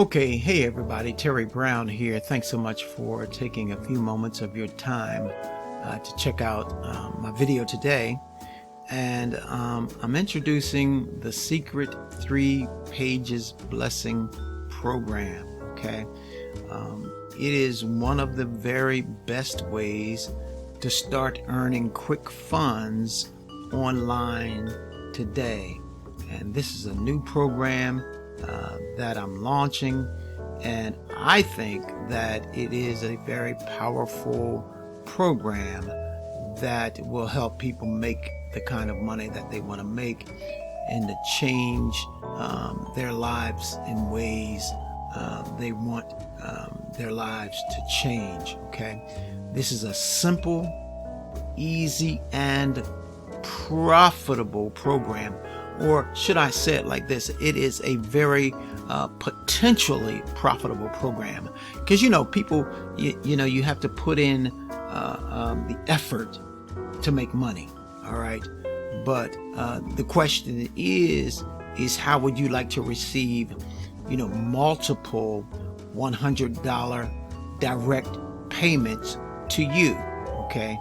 Okay, hey everybody, Terry Brown here. Thanks so much for taking a few moments of your time to check out my video today. And I'm introducing the Secret 3 Pages Blessing Program. Okay, it is one of the very best ways to start earning quick funds online today. And this is a new program that I'm launching, and I think that it is a very powerful program that will help people make the kind of money that they want to make and to change their lives in ways they want their lives to change. Okay, this is a simple, easy, and profitable program. Or should I say it like this? It is a very potentially profitable program, because people, you have to put in the effort to make money. All right, but the question is how would you like to receive, multiple $100 direct payments to you? Okay,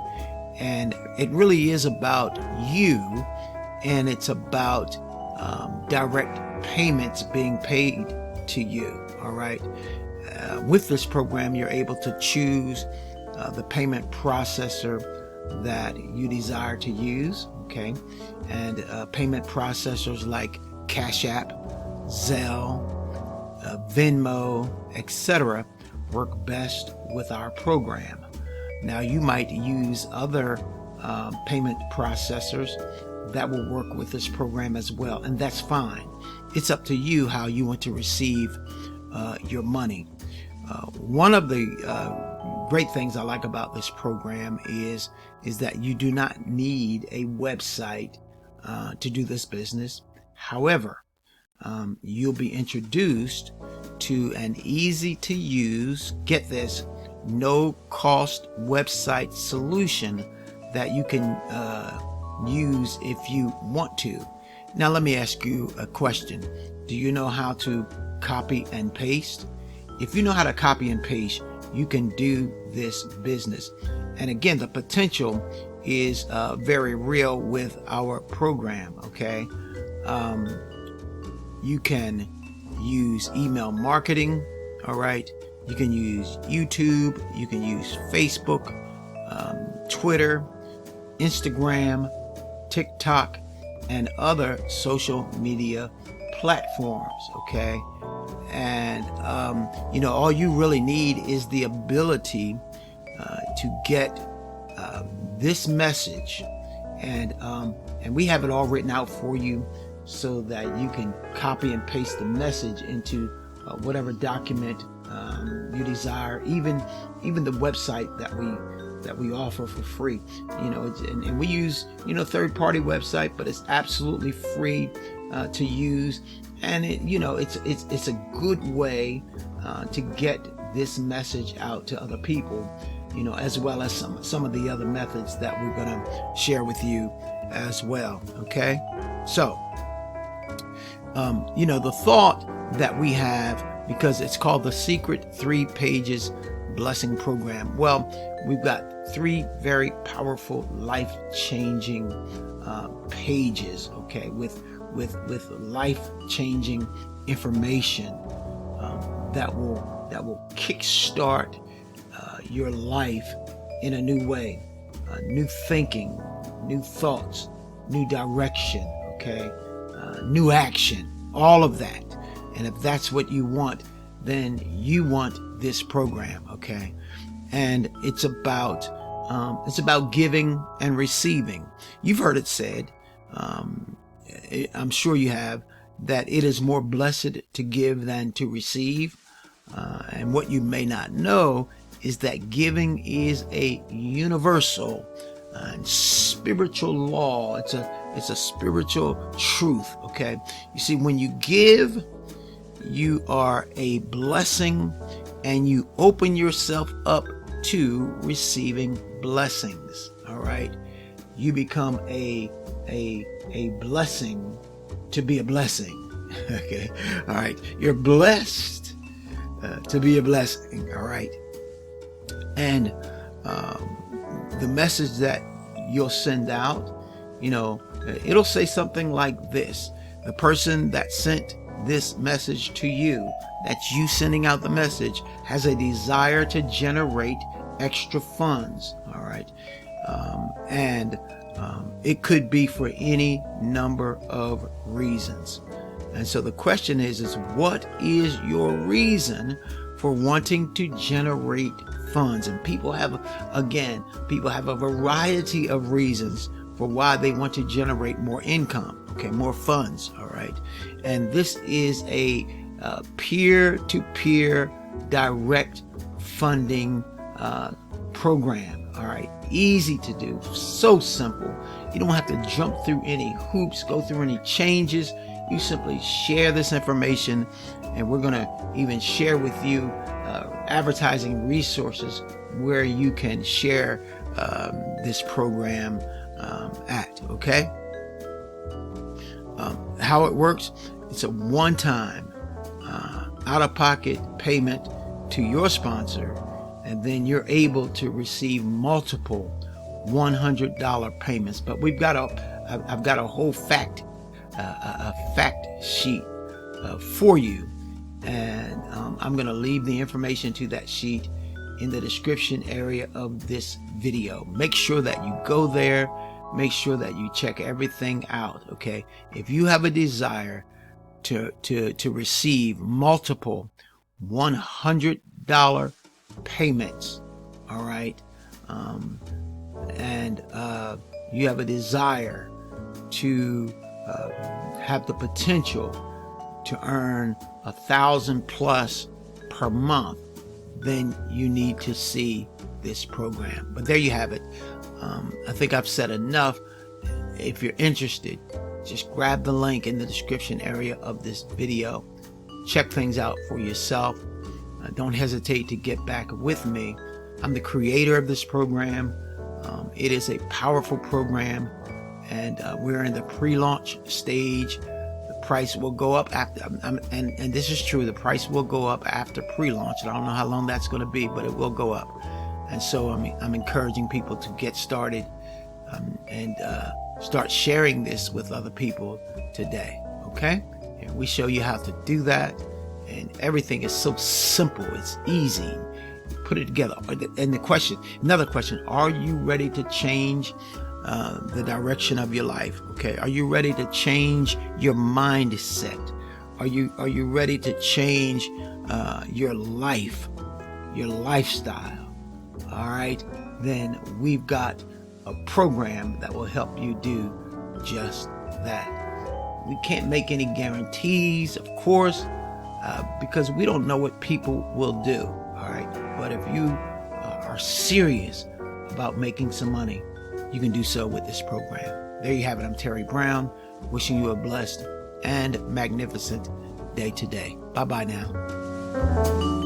and it really is about you. And it's about direct payments being paid to you. All right. With this program, you're able to choose the payment processor that you desire to use. Okay. And payment processors like Cash App, Zelle, Venmo, etc. work best with our program. Now, you might use other payment processors that will work with this program as well, and that's fine. It's up to you how you want to receive your money. One of the great things I like about this program is that you do not need a website to do this business. However, you'll be introduced to an easy to use, get this, no cost website solution that you can use if you want to. Now, let me ask you a question. Do you know how to copy and paste? If you know how to copy and paste, you can do this business. And again, the potential is very real with our program. Okay, you can use email marketing. All right, you can use YouTube, you can use Facebook, Twitter, Instagram, TikTok, and other social media platforms. Okay, and all you really need is the ability to get this message, and we have it all written out for you so that you can copy and paste the message into whatever document you desire, even the website that we offer for free. And we use third-party website, but it's absolutely free to use, and it's a good way to get this message out to other people, as well as some of the other methods that we're going to share with you as well. Okay, so the thought that we have, because it's called the Secret 3 Pages Blessing Program. Well, we've got 3 very powerful, life-changing pages. Okay, with life-changing information that will kickstart your life in a new way, new thinking, new thoughts, new direction. Okay, new action, all of that. And if that's what you want, then you want this program. Okay, and it's about giving and receiving. You've heard it said, I'm sure you have, that it is more blessed to give than to receive. And what you may not know is that giving is a universal and spiritual law. It's a spiritual truth. Okay, you see, when you give, you are a blessing, and you open yourself up to receiving blessings. All right, you become a blessing to be a blessing. Okay, all right, you're blessed to be a blessing. All right. And the message that you'll send out, it'll say something like this: the person that sent this message to you, that's you sending out the message, has a desire to generate extra funds. All right. And it could be for any number of reasons. And so the question is what is your reason for wanting to generate funds? And people have a variety of reasons for why they want to generate more income, more funds. All right. And this is a peer-to-peer direct funding program. All right. Easy to do. So simple. You don't have to jump through any hoops, go through any changes. You simply share this information, and we're going to even share with you advertising resources where you can share this program at. Okay. How it works: it's a one-time out-of-pocket payment to your sponsor, and then you're able to receive multiple $100 payments. But I've got a whole fact sheet for you, and I'm going to leave the information to that sheet in the description area of this video. Make sure that you go there. Make sure that you check everything out. Okay. If you have a desire to receive multiple $100 payments, all right, and you have a desire to have the potential to earn $1,000+ per month, then you need to see this program. But there you have it. I think I've said enough. If you're interested, just grab the link in the description area of this video. Check things out for yourself. Don't hesitate to get back with me. I'm the creator of this program. It is a powerful program, and we're in the pre-launch stage. The price will go up after, and this is true, the price will go up after pre-launch. I don't know how long that's going to be, but it will go up. And so I'm encouraging people to get started and start sharing this with other people today. Okay? And we show you how to do that. And everything is so simple. It's easy. Put it together. And another question, are you ready to change the direction of your life? Okay. Are you ready to change your mindset? Are you ready to change your life, your lifestyle? All right. Then we've got a program that will help you do just that. We can't make any guarantees, of course, because we don't know what people will do. All right. But if you are serious about making some money, you can do so with this program. There you have it. I'm Terry Brown, wishing you a blessed and magnificent day today. Bye-bye now.